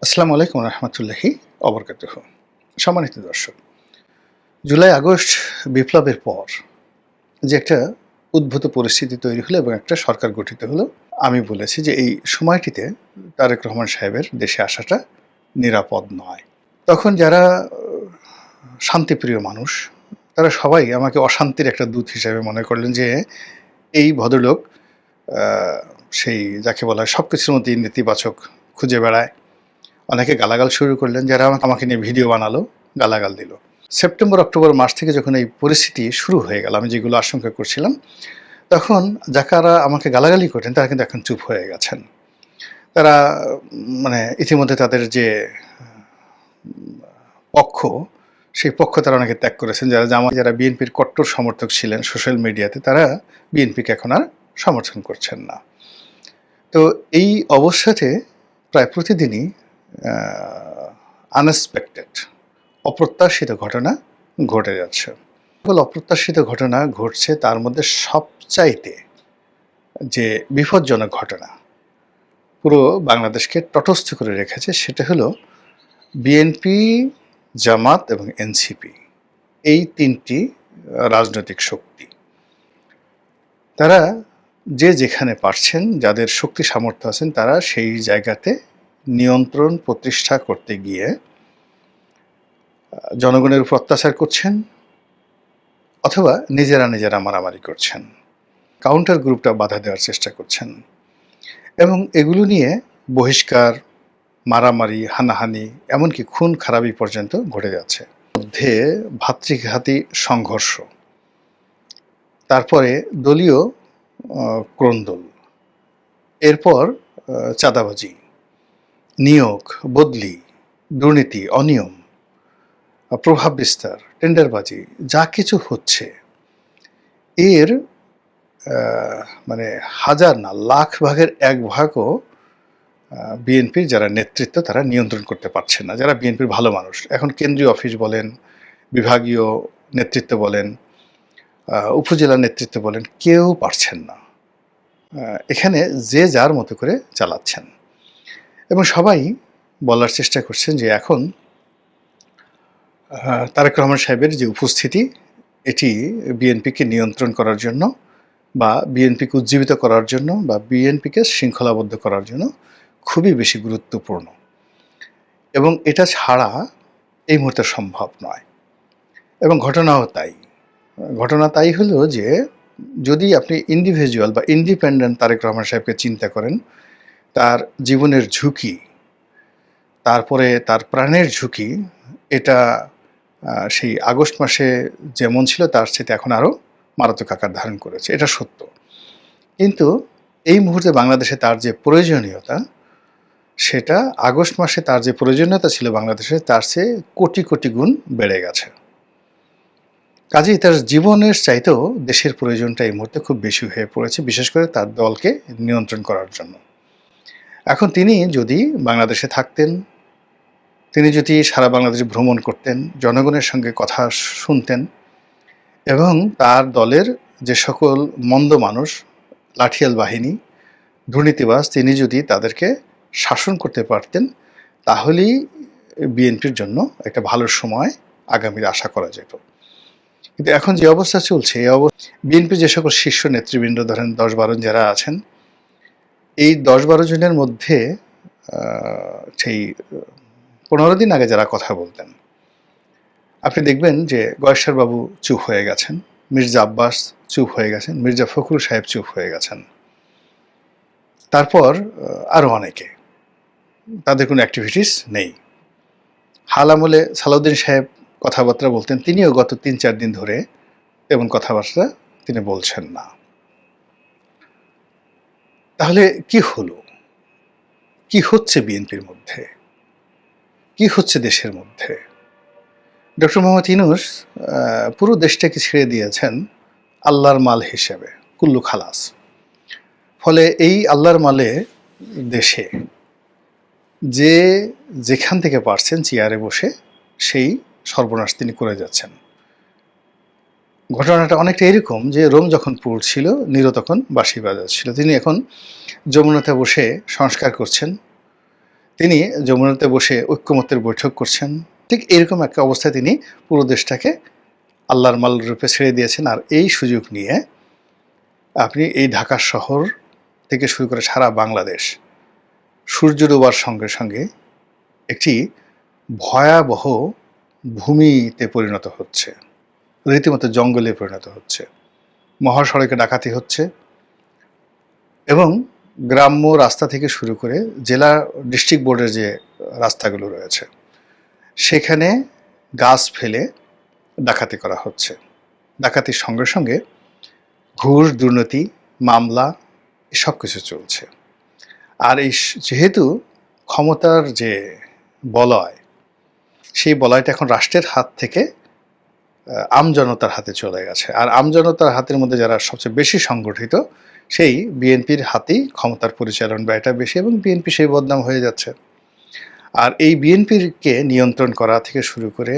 আসসালামু আলাইকুম রহমতুল্লাহি অবরকাতুহ। সম্মানিত দর্শক, জুলাই আগস্ট বিপ্লবের পর যে একটা উদ্ভূত পরিস্থিতি তৈরি হলো এবং একটা সরকার গঠিত হলো, আমি বলেছি যে এই সময়টিতে তারেক রহমান সাহেবের দেশে আসাটা নিরাপদ নয়। তখন যারা শান্তিপ্রিয় মানুষ, তারা সবাই আমাকে অশান্তির একটা দূত হিসেবে মনে করলেন যে এই ভদ্রলোক সেই যাকে বলা হয় সব কিছুর মধ্যেই নেতিবাচক খুঁজে বেড়ায়। অনেকে গালাগাল শুরু করলেন, যারা আমাকে নিয়ে ভিডিও বানালো, গালাগাল দিল। সেপ্টেম্বর অক্টোবর মাস থেকে যখন এই পরিস্থিতি শুরু হয়ে গেল, আমি যেগুলো আশঙ্কা করছিলাম, তখন যারা আমাকে গালাগালি করতেন তারা কিন্তু এখন চুপ হয়ে গেছেন। তারা মানে ইতিমধ্যে তাদের যে পক্ষ, সেই পক্ষ তারা অনেকে ত্যাগ করেছেন। যারা বিএনপির কট্টর সমর্থক ছিলেন সোশ্যাল মিডিয়াতে, তারা বিএনপিকে এখন আর সমর্থন করছেন না। তো এই অবস্থাতে প্রায় প্রতিদিনই আনএক্সপেক্টেড, অপ্রত্যাশিত ঘটনা ঘটে যাচ্ছে। সকল অপ্রত্যাশিত ঘটনা ঘটছে, তার মধ্যে সবচাইতে যে বিপজ্জনক ঘটনা পুরো বাংলাদেশকে তটস্থ করে রেখেছে, সেটা হলো বিএনপি, জামাত এবং এনসিপি, এই তিনটি রাজনৈতিক শক্তি। তারা যে যেখানে পারছেন, যাদের শক্তি সামর্থ্য আছেন, তারা সেই জায়গাতে নিয়ন্ত্রণ প্রতিষ্ঠা করতে গিয়ে জনগণের উপর অত্যাচার করছেন অথবা নিজেরা মারামারি করছেন, কাউন্টার গ্রুপটা বাধা দেওয়ার চেষ্টা করছেন, এবং এগুলো নিয়ে বহিষ্কার, মারামারি, হানাহানি, এমনকি খুন খারাপি পর্যন্ত ঘটে যাচ্ছে। মধ্যে ভাতৃঘাতী সংঘর্ষ, তারপরে দলীয় ক্রন্দল, এরপর চাঁদাবাজি, নিয়োগ, বদলি, দুর্নীতি, অনিয়ম, প্রভাব বিস্তার, টেন্ডারবাজি, যা কিছু হচ্ছে এর মানে হাজার না লাখ ভাগের এক ভাগও বিএনপির যারা নেতৃত্ব তারা নিয়ন্ত্রণ করতে পারছেন না। যারা বিএনপির ভালো মানুষ, এখন কেন্দ্রীয় অফিস বলেন, বিভাগীয় নেতৃত্ব বলেন, উপজেলা নেতৃত্ব বলেন, কেউ পারছেন না। এখানে যে যার মতো করে চালাচ্ছেন এবং সবাই বলার চেষ্টা করছেন যে এখন তারেক রহমান সাহেবের যে উপস্থিতি, এটি বিএনপিকে নিয়ন্ত্রণ করার জন্য বা বিএনপিকে উজ্জীবিত করার জন্য বা বিএনপিকে শৃঙ্খলাবদ্ধ করার জন্য খুবই বেশি গুরুত্বপূর্ণ, এবং এটা ছাড়া এই মুহূর্তে সম্ভব নয়। এবং ঘটনা তাই হলো যে যদি আপনি ইন্ডিভিজুয়াল বা ইন্ডিপেন্ডেন্ট তারেক রহমান সাহেবকে চিন্তা করেন, তার জীবনের ঝুঁকি, তারপরে তার প্রাণের ঝুঁকি, এটা সেই আগস্ট মাসে যেমন ছিল তার সাথে এখন আরও মারাত্মক আকার ধারণ করেছে, এটা সত্য। কিন্তু এই মুহূর্তে বাংলাদেশে তার যে প্রয়োজনীয়তা, সেটা আগস্ট মাসে তার যে প্রয়োজনীয়তা ছিল বাংলাদেশে, তার চেয়ে কোটি কোটি গুণ বেড়ে গেছে। কাজেই তার জীবনের চাইতেও দেশের প্রয়োজনটা এই মুহূর্তে খুব বেশি হয়ে পড়েছে, বিশেষ করে তার দলকে নিয়ন্ত্রণ করার জন্য। এখন তিনি যদি বাংলাদেশে থাকতেন, তিনি যদি সারা বাংলাদেশ ভ্রমণ করতেন, জনগণের সঙ্গে কথা শুনতেন, এবং তার দলের যে সকল মন্দ মানুষ, লাঠিয়াল বাহিনী, দুর্নীতিবাজ, তিনি যদি তাদেরকে শাসন করতে পারতেন, তাহলেই বিএনপির জন্য একটা ভালো সময় আগামীতে আশা করা যেত। কিন্তু এখন যে অবস্থা চলছে, বিএনপির যে সকল শীর্ষ নেতৃবৃন্দ, ধরেন 10-12 যারা আছেন, এই 10-12 জনের মধ্যে সেই 15 দিন আগে যারা কথা বলতেন, আপনি দেখবেন যে গয়েশ্বর বাবু চুপ হয়ে গেছেন, মির্জা আব্বাস চুপ হয়ে গেছেন, মির্জা ফখরুল সাহেব চুপ হয়ে গেছেন, তারপর আরও অনেকে, তাদের কোনো অ্যাক্টিভিটিস নেই। হাল আমলে সালাউদ্দিন সাহেব কথাবার্তা বলতেন, তিনিও গত 3-4 দিন ধরে তেমন কথাবার্তা তিনি বলছেন না। তাহলে কি হলো? কি হচ্ছে বিএনপির মধ্যে? কি হচ্ছে দেশের মধ্যে? ডক্টর মোহাম্মদ ইউনূস পুরো দেশটাকে ছেড়ে দিয়েছেন আল্লাহর মাল হিসেবে, কুল্লু খালাস। ফলে এই আল্লাহর মালে দেশে যে যেখান থেকে পারছেন চেয়ারে বসে সেই সর্বনাশ তিনি করে যাচ্ছেন। ঘটনাটা অনেকটা এরকম যে রোম যখন পড়ছিল, নীরো তখন বাঁশি বাজাচ্ছিল। তিনি এখন যমুনাতে বসে সংস্কার করছেন, তিনি যমুনাতে বসে ঐক্যমত্যের বৈঠক করছেন। ঠিক এরকম একটা অবস্থায় তিনি পুরো দেশটাকে আল্লাহর মাল রূপে ছেড়ে দিয়েছেন। আর এই সুযোগ নিয়ে আপনি এই ঢাকা শহর থেকে শুরু করে সারা বাংলাদেশ সূর্য ডোবার সঙ্গে সঙ্গে একটি ভয়াবহ ভূমিতে পরিণত হচ্ছে, রীতিমতো জঙ্গলে পরিণত হচ্ছে। মহাসড়কে ডাকাতি হচ্ছে এবং গ্রাম্য রাস্তা থেকে শুরু করে জেলা ডিস্ট্রিক্ট বোর্ডের যে রাস্তাগুলো রয়েছে সেখানে গাছ ফেলে ডাকাতি করা হচ্ছে। ডাকাতির সঙ্গে সঙ্গে ঘুষ, দুর্নীতি, মামলা সব কিছু চলছে। আর এই যেহেতু ক্ষমতার যে বলয়, সেই বলয়টা এখন রাষ্ট্রের হাত থেকে আমজনতার হাতে চলে গেছে। আর আমজনতার হাতের মধ্যে যারা সবচেয়ে বেশি সংগঠিত, সেই বিএনপির হাতেই ক্ষমতার পরিচালন ব্যয়টা বেশি এবং বিএনপি সেই বদনাম হয়ে যাচ্ছে। আর এই বিএনপিকে নিয়ন্ত্রণ করা থেকে শুরু করে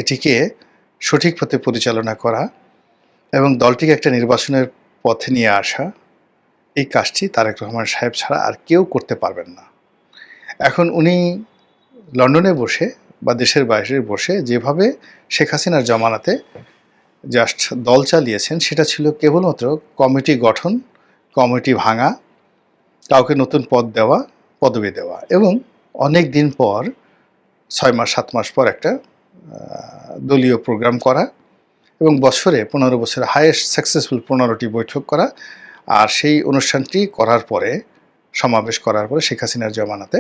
এটিকে সঠিক পথে পরিচালনা করা এবং দলটিকে একটা নির্বাচনের পথে নিয়ে আসা, এই কাজটি তারেক রহমান সাহেব ছাড়া আর কেউ করতে পারবেন না। এখন উনি লন্ডনে বসে বা দেশের বাইরে বসে যেভাবে শেখ হাসিনার জমানাতে জাস্ট দল চালিয়েছেন, সেটা ছিল কেবলমাত্র কমিটি গঠন, কমিটি ভাঙা, কাউকে নতুন পদ দেওয়া, পদবি দেওয়া এবং অনেক দিন পর 6 মাস 7 মাস পর একটা দলীয় প্রোগ্রাম করা এবং বছরে 15 বছরে হাইয়েস্ট সাকসেসফুল 15টি বৈঠক করা। আর সেই অনুষ্ঠানটি করার পরে, সমাবেশ করার পরে শেখ হাসিনার জমানাতে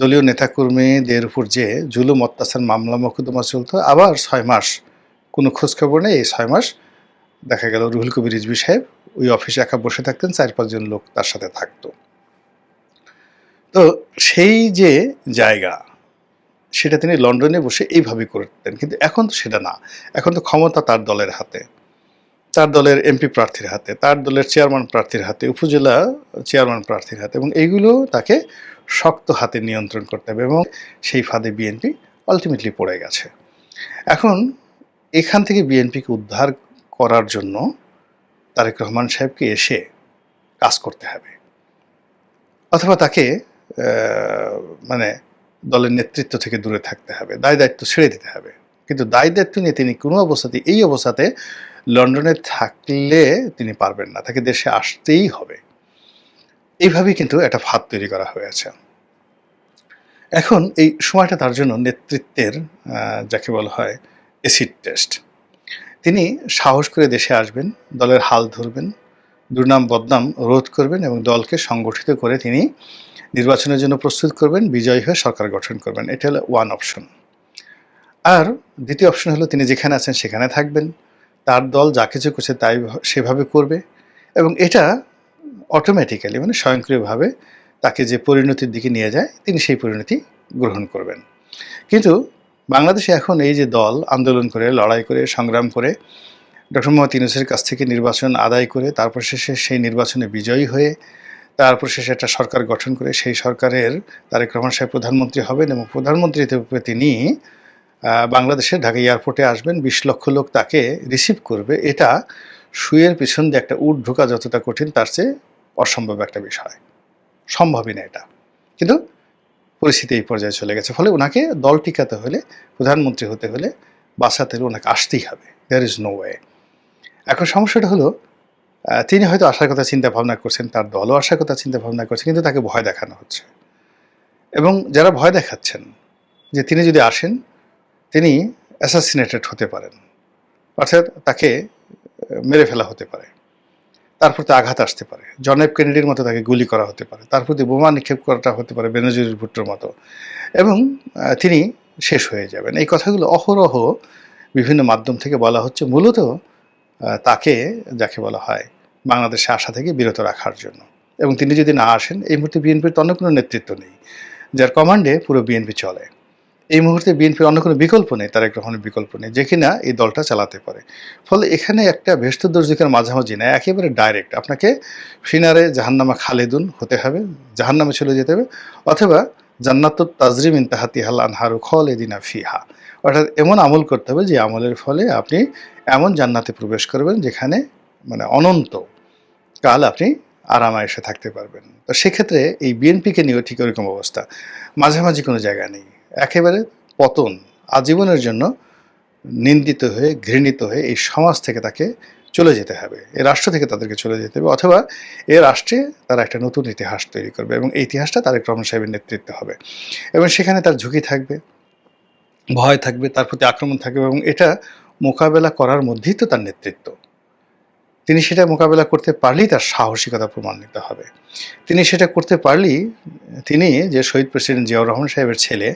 দলীয় নেতাকর্মীদের উপর যে জুলুম, অত্যাচার, মামলা মোকদ্দমা চলত, আবার 6 মাস কোনো খোঁজখবর নেই। এই 6 মাস দেখা গেল রুহুল কবির রিজভী সাহেব ওই অফিসে একা বসে থাকতেন, 4-5 জন লোক তার সাথে থাকতো। তো সেই যে জায়গা, সেটা তিনি লন্ডনে বসে এইভাবে করতেন। কিন্তু এখন তো সেটা না। এখন তো ক্ষমতা তার দলের হাতে, তার দলের এমপি প্রার্থীর হাতে, তার দলের চেয়ারম্যান প্রার্থীর হাতে, উপজেলা চেয়ারম্যান প্রার্থীর হাতে, এবং এইগুলো তাকে শক্ত হাতে নিয়ন্ত্রণ করতে হবে এবং সেই ফাঁদে বিএনপি আলটিমেটলি পড়ে গেছে। এখন এখান থেকে বিএনপিকে উদ্ধার করার জন্য তারেক রহমান সাহেবকে এসে কাজ করতে হবে, অথবা তাকে মানে দলের নেতৃত্ব থেকে দূরে থাকতে হবে, দায় দায়িত্ব ছেড়ে দিতে হবে। কিন্তু দায় দায়িত্ব নিয়ে তিনি কোনো অবস্থাতে, এই অবস্থাতে লন্ডনে থাকলে তিনি পারবেন না, তাকে দেশে আসতেই হবে। এইভাবেই কিন্তু একটা ফাঁদ তৈরি করা হয়েছে। এখন এই সময়টা তার জন্য নেতৃত্বের যাকে বলা হয় এসিড টেস্ট। তিনি সাহস করে দেশে আসবেন, দলের হাল ধরবেন, দুর্নাম বদনাম রোধ করবেন এবং দলকে সংগঠিত করে তিনি নির্বাচনের জন্য প্রস্তুত করবেন, বিজয়ী হয়ে সরকার গঠন করবেন। এটা হলো ওয়ান অপশন। আর দ্বিতীয় অপশন হলো তিনি যেখানে আছেন সেখানে থাকবেন, তার দল যা কিছু করছে তাই সেভাবে করবে এবং এটা অটোমেটিক্যালি মানে স্বয়ংক্রিয়ভাবে তাকে যে পরিণতির দিকে নিয়ে যায় তিনি সেই পরিণতি গ্রহণ করবেন। কিন্তু বাংলাদেশে এখন এই যে দল আন্দোলন করে, লড়াই করে, সংগ্রাম করে ডক্টর মোহাম্মদ ইউনূসের কাছ থেকে নির্বাচন আদায় করে, তারপর শেষে সেই নির্বাচনে বিজয়ী হয়ে, তারপর শেষে একটা সরকার গঠন করে সেই সরকারের তারেক রহমান সাহেব প্রধানমন্ত্রী হবেন এবং প্রধানমন্ত্রী রূপে তিনি বাংলাদেশের ঢাকা এয়ারপোর্টে আসবেন, 20 লক্ষ লোক তাকে রিসিভ করবে। এটা শুয়ের পিছন দিয়ে একটা উট ঢোকা যতটা কঠিন, তার চেয়ে অসম্ভব একটা বিষয়, সম্ভবই না এটা। কিন্তু পরিস্থিতি এই পর্যায়ে চলে গেছে, ফলে ওনাকে দল টিকাতে হলে, প্রধানমন্ত্রী হতে হলে, বাঁচাতে হলে ওনাকে আসতেই হবে। There is no way. এখন সমস্যাটা হলো তিনি হয়তো আসার কথা চিন্তা ভাবনা করছেন, তার দলও আসার কথা চিন্তা ভাবনা করছে, কিন্তু তাকে ভয় দেখানো হচ্ছে এবং যারা ভয় দেখাচ্ছেন যে তিনি যদি আসেন তিনি অ্যাসাসিনেটেড হতে পারেন, অর্থাৎ তাকে মেরে ফেলা হতে পারে, তার প্রতি আঘাত আসতে পারে, জন এফ কেনেডির মতো তাকে গুলি করা হতে পারে, তার প্রতি বোমা নিক্ষেপ করাটা হতে পারে বেনজির ভুট্টোর মতো, এবং তিনি শেষ হয়ে যাবেন। এই কথাগুলো অহরহ বিভিন্ন মাধ্যম থেকে বলা হচ্ছে, মূলত তাকে যাকে বলা হয় বাংলাদেশে আসা থেকে বিরত রাখার জন্য। এবং তিনি যদি না আসেন, এই মুহূর্তে বিএনপির তো অন্য কোনো নেতৃত্ব নেই যার কমান্ডে পুরো বিএনপি চলে। এই মুহূর্তে বিএনপির অন্য কোনো বিকল্প নেই, তারেক রহমানের বিকল্প নেই, যে কিনা এই দলটা চালাতে পারে। ফলে এখানে একটা ভেস্ত দর্জিকের মাঝামাঝি না, একেবারে ডাইরেক্ট আপনাকে ফিনারে জাহান্নামা খালেদুন হতে হবে, জাহান্নামে চলে যেতে হবে, অথবা জান্নাতুত তাজরিম মিন তাহতিহাল আনহারু খালিদিনা ফিহা, অর্থাৎ এমন আমল করতে হবে যে আমলের ফলে আপনি এমন জান্নাতে প্রবেশ করবেন যেখানে মানে অনন্ত কাল আপনি আরাম-আয়েশে থাকতে পারবেন। তো সেক্ষেত্রে এই বিএনপিকে নিয়েও ঠিক ওরকম অবস্থা। মাঝামাঝি কোনো জায়গা নেই। একেবারে পতন, আজীবনের জন্য নিন্দিত হয়ে, ঘৃণিত হয়ে এই সমাজ থেকে তাকে চলে যেতে হবে। এ রাষ্ট্র থেকে তাদেরকে চলে যেতে হবে, অথবা এ রাষ্ট্রে তারা একটা নতুন ইতিহাস তৈরি করবে এবং এই ইতিহাসটা তারেক রহমান সাহেবের নেতৃত্বে হবে। এবং সেখানে তার ঝুঁকি থাকবে, ভয় থাকবে, তার প্রতি আক্রমণ থাকবে এবং এটা মোকাবেলা করার মধ্যেই তো তার নেতৃত্ব। তিনি সেটা মোকাবেলা করতে পারলেই তার সাহসিকতা প্রমাণিত হবে। তিনি সেটা করতে পারলেই তিনি যে শহীদ প্রেসিডেন্ট জিয়াউর রহমান সাহেবের ছেলে,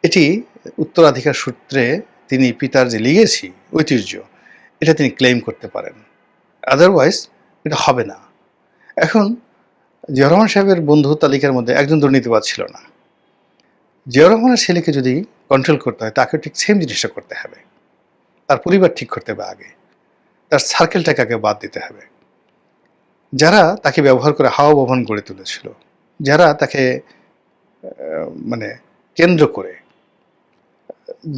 এটি উত্তরাধিকার সূত্রে তিনি পিতার যে লিগেসি, ঐতিহ্য, এটা তিনি ক্লেইম করতে পারেন। আদারওয়াইজ এটা হবে না। এখন জিয়াউর রহমান সাহেবের বন্ধু তালিকার মধ্যে একজন দুর্নীতিবাজ ছিল না। জিয়াউর রহমানের ছেলেকে যদি কন্ট্রোল করতে হয়, তাকে ঠিক সেম জিনিসটা করতে হবে। তার পরিবার ঠিক করতে হবে আগে, তার সার্কেলটাকে আগে বাদ দিতে হবে। যারা তাকে ব্যবহার করে হাওয়া ভবন গড়ে তুলেছিল, যারা তাকে মানে কেন্দ্র করে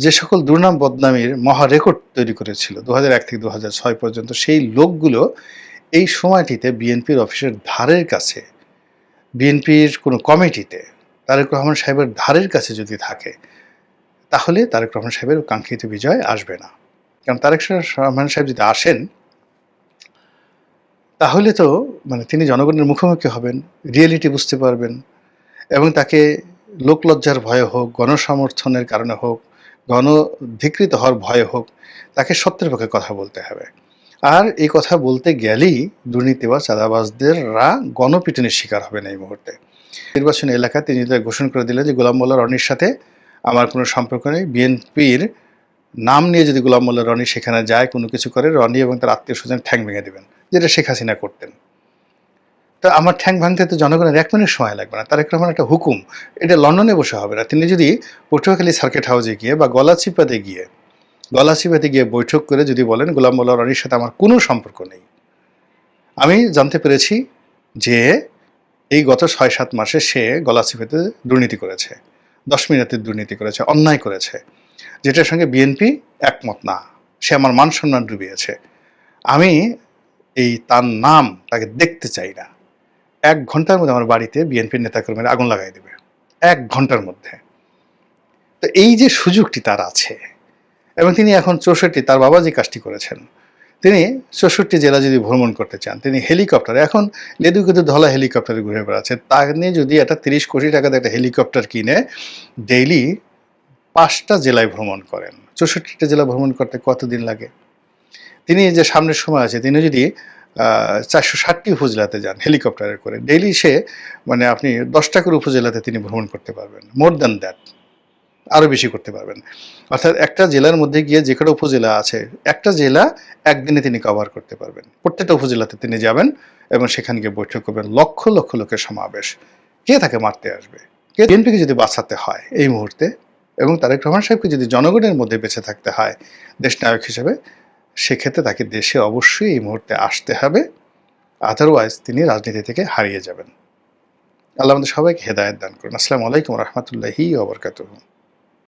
যে সকল দুর্নাম বদনামের মহা রেকর্ড তৈরি করেছিল 2001 থেকে 2006 পর্যন্ত, সেই লোকগুলো এই সময়টিতে বিএনপির অফিসের ধারের কাছে, বিএনপির কোনো কমিটিতে তারেক রহমান সাহেবের ধারের কাছে যদি থাকে, তাহলে তারেক রহমান সাহেবের কাঙ্ক্ষিত বিজয় আসবে না। কারণ তারেক রহমান সাহেব যদি আসেন, তাহলে তো তিনি জনগণের মুখোমুখি হবেন, রিয়েলিটি বুঝতে পারবেন এবং তাকে লোকলজ্জার ভয়ে হোক, গণসমর্থনের কারণে হোক, গণধিকৃত হওয়ার ভয়ে হোক, তাকে সত্যের পক্ষে কথা বলতে হবে। আর এই কথা বলতে গেলেই দুর্নীতিবাজ, চাঁদাবাজদেররা গণপিটুনির শিকার হবেন এই মুহূর্তে। নির্বাচনী এলাকায় তিনি ঘোষণা করে দিলেন যে গোলাম মোল্লা রনির সাথে আমার কোনো সম্পর্ক নেই। বিএনপির নাম নিয়ে যদি গোলাম মোল্লা রনি সেখানে যায়, কোনো কিছু করে, রনি এবং তার আত্মীয় স্বজন ঠ্যাং ভেঙে দেবেন, যেটা শেখ হাসিনা করতেন। তো আমার ঠ্যাং ভাঙতে তো জনগণের 1 মিনিট সময় লাগবে না। তারেক রহমান একটা হুকুম, এটা লন্ডনে বসে হবে না। তিনি যদি পটুয়াখালী সার্কিট হাউসে গিয়ে বা গলাচিপাতে গিয়ে বৈঠক করে যদি বলেন গোলাম মোল্লা রনির সাথে আমার কোনো সম্পর্ক নেই। আমি জানতে পেরেছি যে এই গত 6-7 মাসে সে গলাচিপাতে দুর্নীতি করেছে, 10 মিনিটের দুর্নীতি করেছে, অন্যায় করেছে, যেটার সঙ্গে বিএনপি একমত না, সে আমার মান সম্মান ডুবিয়েছে। আমি তার নাম তাকে দেখতে চাই না। 1 ঘন্টার মধ্যে আমার বাড়িতে বিএনপির নেতাকর্মীরা আগুন লাগাই দেবে, 1 ঘন্টার মধ্যে। তো এই যে সুযোগটি তার আছে, এবং তিনি এখন 64, তার বাবা যে কাজটি করেছেন, তিনি 64 জেলা যদি ভ্রমণ করতে চান, তিনি হেলিকপ্টারে, এখন লেদুকেদু ধলা হেলিকপ্টারে ঘুরে বেড়াচ্ছে। তা নিয়ে যদি একটা 30 কোটি টাকাতে একটা হেলিকপ্টার কিনে ডেইলি 5টা জেলায় ভ্রমণ করেন, 64টা জেলা ভ্রমণ করতে কতদিন লাগে? তিনি যে সামনের সময় আছে, তিনি যদি 460টি উপজেলাতে যান হেলিকপ্টারে করে, ডেইলি সে আপনি 10টা করে উপজেলাতে তিনি ভ্রমণ করতে পারবেন, মোর দ্যান দ্যাট, আরও বেশি করতে পারবেন। অর্থাৎ একটা জেলার মধ্যে গিয়ে যে কটা উপজেলা আছে, একটা জেলা একদিনে তিনি কভার করতে পারবেন। প্রত্যেকটা উপজেলাতে তিনি যাবেন এবং সেখানে গিয়ে বৈঠক করবেন, লক্ষ লক্ষ লোকের সমাবেশ। কে তাকে মারতে আসবে? কে? বিএনপিকে যদি বাঁচাতে হয় এই মুহূর্তে, এবং তারেক রহমান সাহেবকে যদি জনগণের মধ্যে বেঁচে থাকতে হয় দেশনায়ক হিসেবে, সেক্ষেত্রে তাকে দেশে অবশ্যই এই মুহূর্তে আসতে হবে। আদারওয়াইজ তিনি রাজনীতি থেকে হারিয়ে যাবেন। আল্লাহ আমাদের সবাইকে হেদায়েত দান করুন। আসসালামু আলাইকুম ওয়া রাহমাতুল্লাহি ওয়া বারাকাতুহু।